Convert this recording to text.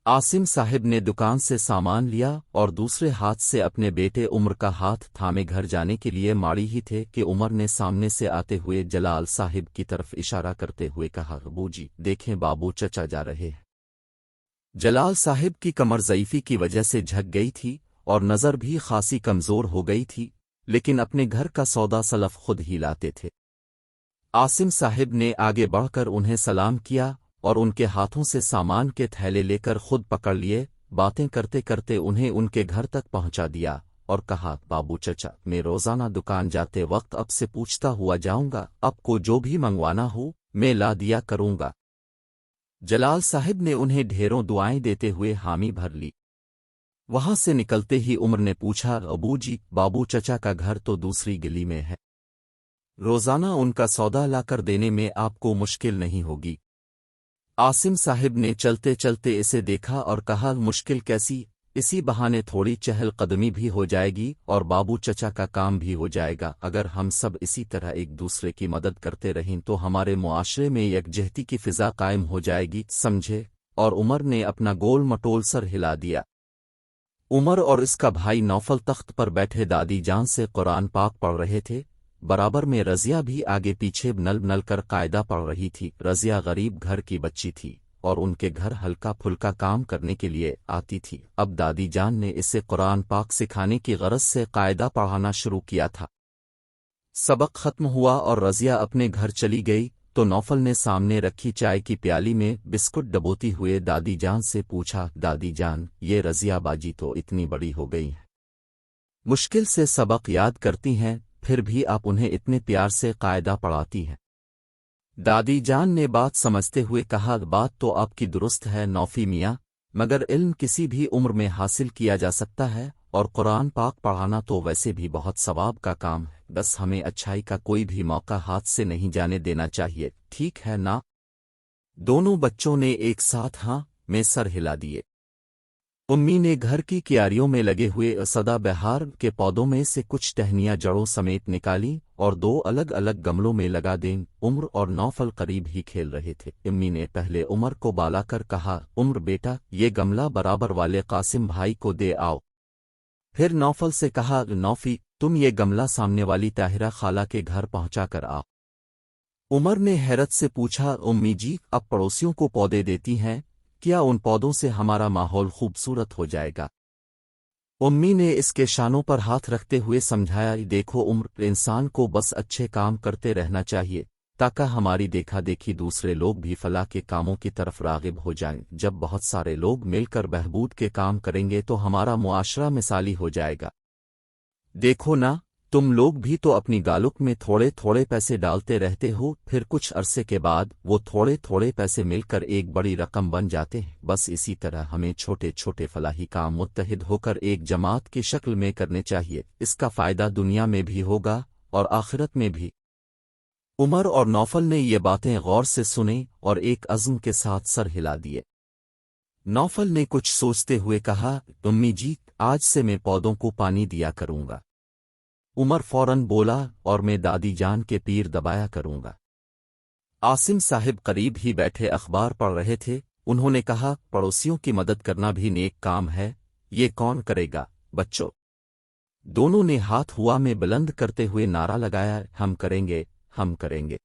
आसिम साहिब ने दुकान से सामान लिया और दूसरे हाथ से अपने बेटे उमर का हाथ थामे घर जाने के लिए माड़ी ही थे कि उमर ने सामने से आते हुए जलाल साहिब की तरफ इशारा करते हुए कहा, अबूजी देखें बाबू चचा जा रहे हैं। जलाल साहिब की कमर ज़ईफ़ी की वजह से झक गई थी और नज़र भी खासी कमज़ोर हो गई थी, लेकिन अपने घर का सौदा सलफ खुद ही लाते थे। आसिम साहिब ने आगे बढ़कर उन्हें सलाम किया और उनके हाथों से सामान के थैले लेकर खुद पकड़ लिए। बातें करते करते उन्हें उनके घर तक पहुंचा दिया और कहा, बाबू चचा मैं रोज़ाना दुकान जाते वक्त अब से पूछता हुआ जाऊंगा, अब को जो भी मंगवाना हो मैं ला दिया करूंगा। जलाल साहिब ने उन्हें ढेरों दुआएं देते हुए हामी भर ली। वहां से निकलते ही उमर ने पूछा, अबूजी बाबू चचा का घर तो दूसरी गली में है, रोज़ाना उनका सौदा लाकर देने में आपको मुश्किल नहीं होगी? आसिम साहिब ने चलते चलते इसे देखा और कहा, मुश्किल कैसी, इसी बहाने थोड़ी चहल कदमी भी हो जाएगी और बाबू चचा का काम भी हो जाएगा। अगर हम सब इसी तरह एक दूसरे की मदद करते रहें तो हमारे मुआशरे में यकजहती की फिजा कायम हो जाएगी, समझे? और उमर ने अपना गोल मटोल सर हिला दिया। उमर और इसका भाई नौफल तख्त पर बैठे दादी जान से कुरान पाक पढ़ रहे थे। बराबर में रज़िया भी आगे पीछे नल नल कर कायदा पढ़ रही थी। रज़िया गरीब घर की बच्ची थी और उनके घर हल्का फुल्का काम करने के लिए आती थी। अब दादी जान ने इसे कुरान पाक सिखाने की गरज से कायदा पढ़ाना शुरू किया था। सबक खत्म हुआ और रज़िया अपने घर चली गई तो नौफल ने सामने रखी चाय की प्याली में बिस्कुट डबोती हुए दादी जान से पूछा, दादी जान ये रज़िया बाजी तो इतनी बड़ी हो गई है, मुश्किल से सबक याद करती हैं, फिर भी आप उन्हें इतने प्यार से कायदा पढ़ाती हैं। दादी जान ने बात समझते हुए कहा, बात तो आपकी दुरुस्त है नौफी मियाँ, मगर इल्म किसी भी उम्र में हासिल किया जा सकता है और कुरान पाक पढ़ाना तो वैसे भी बहुत सवाब का काम है। बस हमें अच्छाई का कोई भी मौका हाथ से नहीं जाने देना चाहिए, ठीक है ना? दोनों बच्चों ने एक साथ हाँ में सर हिला दिए। उम्मी ने घर की क्यारियों में लगे हुए सदाबहार के पौधों में से कुछ टहनियां जड़ों समेत निकाली और दो अलग अलग गमलों में लगा दें। उम्र और नौफल करीब ही खेल रहे थे। उम्मी ने पहले उमर को बालाकर कहा, उम्र बेटा ये गमला बराबर वाले कासिम भाई को दे आओ। फिर नौफल से कहा, नौफी तुम ये गमला सामने वाली ताहिरा खाला के घर पहुंचा कर आओ। उमर ने हैरत से पूछा, उम्मी जी अब पड़ोसियों को पौधे देती हैं, क्या उन पौधों से हमारा माहौल खूबसूरत हो जाएगा? उम्मी ने इसके शानों पर हाथ रखते हुए समझाया, देखो उम्र इंसान को बस अच्छे काम करते रहना चाहिए ताकि हमारी देखा देखी दूसरे लोग भी फलाह के कामों की तरफ रागिब हो जाएं। जब बहुत सारे लोग मिलकर बहबूद के काम करेंगे तो हमारा मुआशरा मिसाली हो जाएगा। देखो ना, तुम लोग भी तो अपनी गालुक में थोड़े थोड़े पैसे डालते रहते हो, फिर कुछ अरसे के बाद वो थोड़े थोड़े पैसे मिलकर एक बड़ी रकम बन जाते हैं। बस इसी तरह हमें छोटे छोटे फलाही काम मुत्तहिद होकर एक जमात की शक्ल में करने चाहिए, इसका फ़ायदा दुनिया में भी होगा और आखिरत में भी। उमर और नौफल ने ये बातें गौर से सुनी और एक अज़्म के साथ सर हिला दिए। नौफल ने कुछ सोचते हुए कहा, उम्मी जी आज से मैं पौधों को पानी दिया करूंगा। उमर फौरन बोला, और मैं दादी जान के पीर दबाया करूंगा। आसिम साहिब करीब ही बैठे अखबार पढ़ रहे थे। उन्होंने कहा, पड़ोसियों की मदद करना भी नेक काम है, ये कौन करेगा बच्चों? दोनों ने हाथ हुआ में बुलंद करते हुए नारा लगाया, हम करेंगे, हम करेंगे।